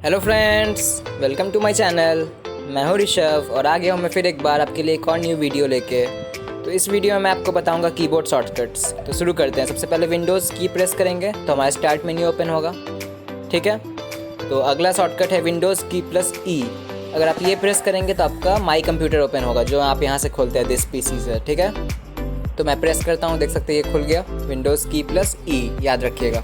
Hello friends, welcome to my channel. मैं हूं ऋषभ और आ गया हूं मैं फिर एक बार आपके लिए एक और न्यू वीडियो लेके। तो इस वीडियो में मैं आपको बताऊंगा कीबोर्ड शॉर्टकट्स। तो शुरू करते हैं। सबसे पहले विंडोज़ की प्रेस करेंगे तो हमारा स्टार्ट मेन्यू ओपन होगा, ठीक है। तो अगला शॉर्टकट है विंडोज़ की प्लस ई। अगर आप ये प्रेस करेंगे तो आपका माई कंप्यूटर ओपन होगा, जो आप यहाँ से खोलते हैं दिस पीसी से, ठीक है। तो मैं प्रेस करता हूँ, देख सकते हैं ये खुल गया, विंडोज़ की प्लस ई, याद रखिएगा,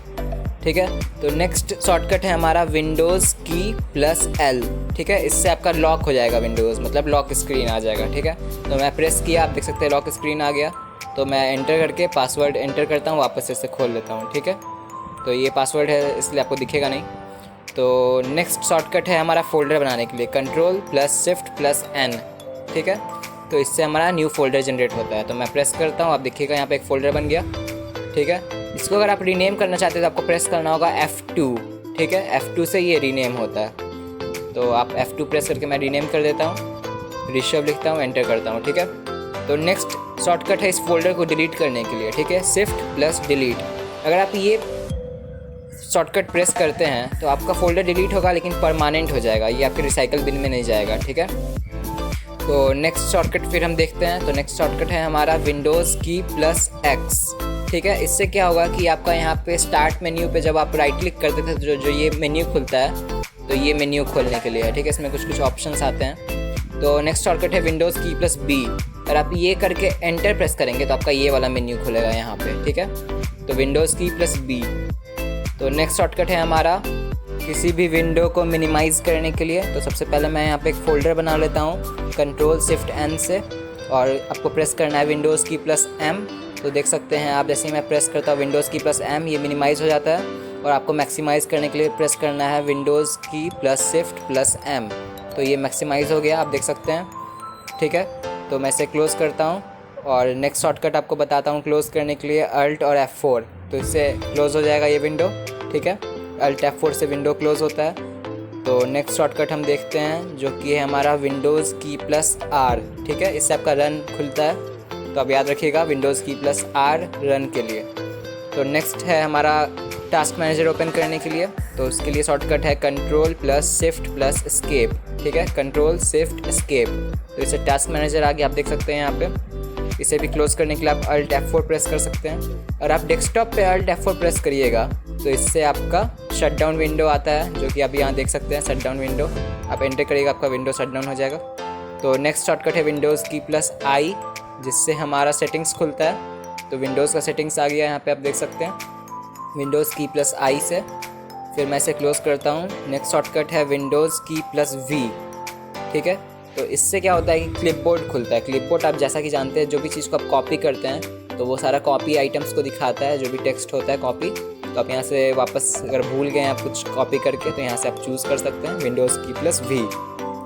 ठीक है। तो नेक्स्ट शॉर्टकट है हमारा विंडोज़ की प्लस एल, ठीक है। इससे आपका लॉक हो जाएगा विंडोज़, मतलब लॉक स्क्रीन आ जाएगा, ठीक है। तो मैं प्रेस किया, आप देख सकते हैं लॉक स्क्रीन आ गया। तो मैं एंटर करके पासवर्ड एंटर करता हूँ, वापस से इसे खोल लेता हूँ, ठीक है। तो ये पासवर्ड है इसलिए आपको दिखेगा नहीं। तो नेक्स्ट शॉर्टकट है हमारा फोल्डर बनाने के लिए Ctrl+Shift+N, ठीक है। तो इससे हमारा न्यू फोल्डर जनरेट होता है। तो मैं प्रेस करता हूँ, आप देखिएगा यहाँ पे एक फ़ोल्डर बन गया, ठीक है। इसको अगर आप रीनेम करना चाहते हैं तो आपको प्रेस करना होगा F2, ठीक है। F2 से ये रीनेम होता है। तो आप F2 प्रेस करके मैं रीनेम कर देता हूँ, ऋषभ लिखता हूँ, एंटर करता हूँ, ठीक है। तो नेक्स्ट शॉर्टकट है इस फोल्डर को डिलीट करने के लिए, ठीक है, SHIFT+DELETE। अगर आप ये शॉर्टकट प्रेस करते हैं तो आपका फोल्डर डिलीट होगा, लेकिन परमानेंट हो जाएगा, ये आपके रिसाइकल बिन में नहीं जाएगा, ठीक है। तो नेक्स्ट शॉर्टकट फिर हम देखते हैं। तो नेक्स्ट शॉर्टकट है हमारा विंडोज़ की प्लस एक्स, ठीक है। इससे क्या होगा कि आपका यहाँ पे स्टार्ट मेन्यू पे जब आप राइट क्लिक करते थे तो जो ये मेन्यू खुलता है, तो ये मेन्यू खोलने के लिए है, ठीक है। इसमें कुछ ऑप्शंस आते हैं। तो नेक्स्ट शॉर्टकट है विंडोज़ की प्लस बी। अगर आप ये करके एंटर प्रेस करेंगे तो आपका ये वाला मेन्यू खुलेगा यहाँ पे, ठीक है। तो विंडोज़ की प्लस बी। तो नेक्स्ट शॉर्टकट है हमारा किसी भी विंडो को मिनिमाइज़ करने के लिए। तो सबसे पहले मैं यहाँ पे एक फ़ोल्डर बना लेता हूँ Ctrl+Shift+N से, और आपको प्रेस करना है विंडोज़ की प्लस एम। तो देख सकते हैं आप, जैसे ही मैं प्रेस करता हूँ विंडोज़ की प्लस एम, ये मिनिमाइज़ हो जाता है। और आपको मैक्सिमाइज़ करने के लिए प्रेस करना है विंडोज़ की प्लस Shift+M। तो ये मैक्सिमाइज़ हो गया, आप देख सकते हैं, ठीक है। तो मैं इसे क्लोज़ करता हूँ और नेक्स्ट शॉर्टकट आपको बताता हूँ क्लोज़ करने के लिए Alt और F4। तो इससे क्लोज़ हो जाएगा ये विंडो, ठीक है। Alt F4 से विंडो क्लोज़ होता है। तो नेक्स्ट शॉर्टकट हम देखते हैं, जो कि है हमारा विंडोज़ की प्लस आर, ठीक है। इससे आपका रन खुलता है। तो अब याद रखिएगा विंडोज़ की प्लस आर रन के लिए। तो नेक्स्ट है हमारा टास्क मैनेजर ओपन करने के लिए। तो उसके लिए शॉर्टकट है Ctrl+Shift+Escape, ठीक है, Ctrl+Shift+Escape। तो इससे टास्क मैनेजर आ गया, आप देख सकते हैं यहाँ पे। इसे भी क्लोज़ करने के लिए आप Alt F4 प्रेस कर सकते हैं। और आप डेस्कटॉप पे Alt F4 प्रेस करिएगा तो इससे आपका शटडाउन विंडो आता है, जो कि आप यहाँ देख सकते हैं, शटडाउन विंडो। आप एंटर करिएगा, आपका विंडो शटडाउन हो जाएगा। तो नेक्स्ट शॉर्टकट है विंडोज़ की प्लस आई, जिससे हमारा सेटिंग्स खुलता है। तो विंडोज़ का सेटिंग्स आ गया यहाँ पे, आप देख सकते हैं, विंडोज़ की प्लस आई से। फिर मैं इसे क्लोज़ करता हूँ। नेक्स्ट शॉर्टकट है विंडोज़ की प्लस वी, ठीक है। तो इससे क्या होता है कि क्लिपबोर्ड खुलता है। क्लिपबोर्ड आप जैसा कि जानते हैं, जो भी चीज़ को आप कॉपी करते हैं तो वो सारा कॉपी आइटम्स को दिखाता है, जो भी टेक्स्ट होता है कॉपी। तो आप यहाँ से वापस अगर भूल गए आप कुछ कॉपी करके, तो यहाँ से आप चूज़ कर सकते हैं विंडोज़ की प्लस वी।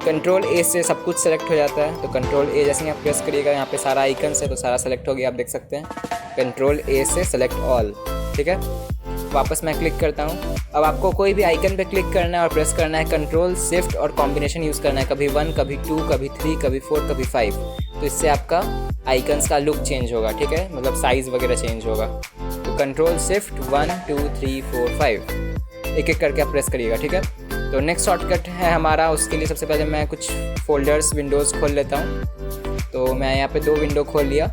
Ctrl+A से सब कुछ सेलेक्ट हो जाता है। तो Ctrl+A जैसे ही आप प्रेस करिएगा, यहाँ पे सारा आइकन्स है तो सारा सेलेक्ट हो गया, आप देख सकते हैं। Ctrl+A से सेलेक्ट ऑल, ठीक है। वापस मैं क्लिक करता हूँ। अब आपको कोई भी आइकन पे क्लिक करना है और प्रेस करना है Ctrl+Shift और कॉम्बिनेशन यूज़ करना है, कभी 1, कभी 2, कभी 3, कभी 4, कभी 5। तो इससे आपका आइकन्स का लुक चेंज होगा, ठीक है, मतलब साइज़ वगैरह चेंज होगा। तो Ctrl+Shift 1, 2, 3, 4, 5 एक एक करके आप प्रेस करिएगा, ठीक है। तो नेक्स्ट शॉर्टकट है हमारा, उसके लिए सबसे पहले मैं कुछ फ़ोल्डर्स विंडोज़ खोल लेता हूँ। तो मैं यहाँ पे 2 विंडो खोल लिया,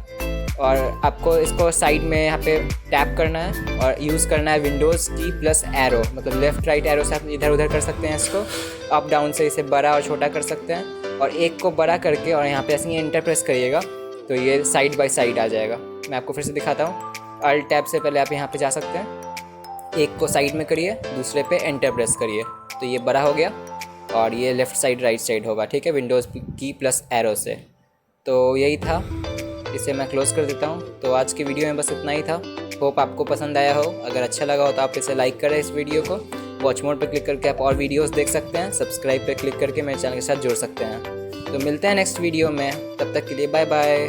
और आपको इसको साइड में यहाँ पे टैप करना है और यूज़ करना है विंडोज़ की प्लस एरो, मतलब लेफ़्ट राइट एरो से आप इधर उधर कर सकते हैं, इसको अप डाउन से इसे बड़ा और छोटा कर सकते हैं। और एक को बड़ा करके और यहाँ पे ऐसे ही एंटर प्रेस करिएगा तो ये साइड बाय साइड आ जाएगा। मैं आपको फिर से दिखाता हूँ। Alt टैब से पहले आप यहाँ पे जा सकते हैं, एक को साइड में करिए, दूसरे पे एंटर प्रेस करिए, तो ये बड़ा हो गया और ये लेफ़्ट साइड राइट साइड होगा, ठीक है, विंडोज़ की प्लस एरो से। तो यही था, इसे मैं क्लोज़ कर देता हूँ। तो आज की वीडियो में बस इतना ही था। होप आपको पसंद आया हो। अगर अच्छा लगा हो तो आप इसे लाइक करें, इस वीडियो को। वॉच मोड पर क्लिक करके आप और वीडियोस देख सकते हैं। सब्सक्राइब पे क्लिक करके मेरे चैनल के साथ जुड़ सकते हैं। तो मिलते हैं नेक्स्ट वीडियो में, तब तक के लिए बाय बाय।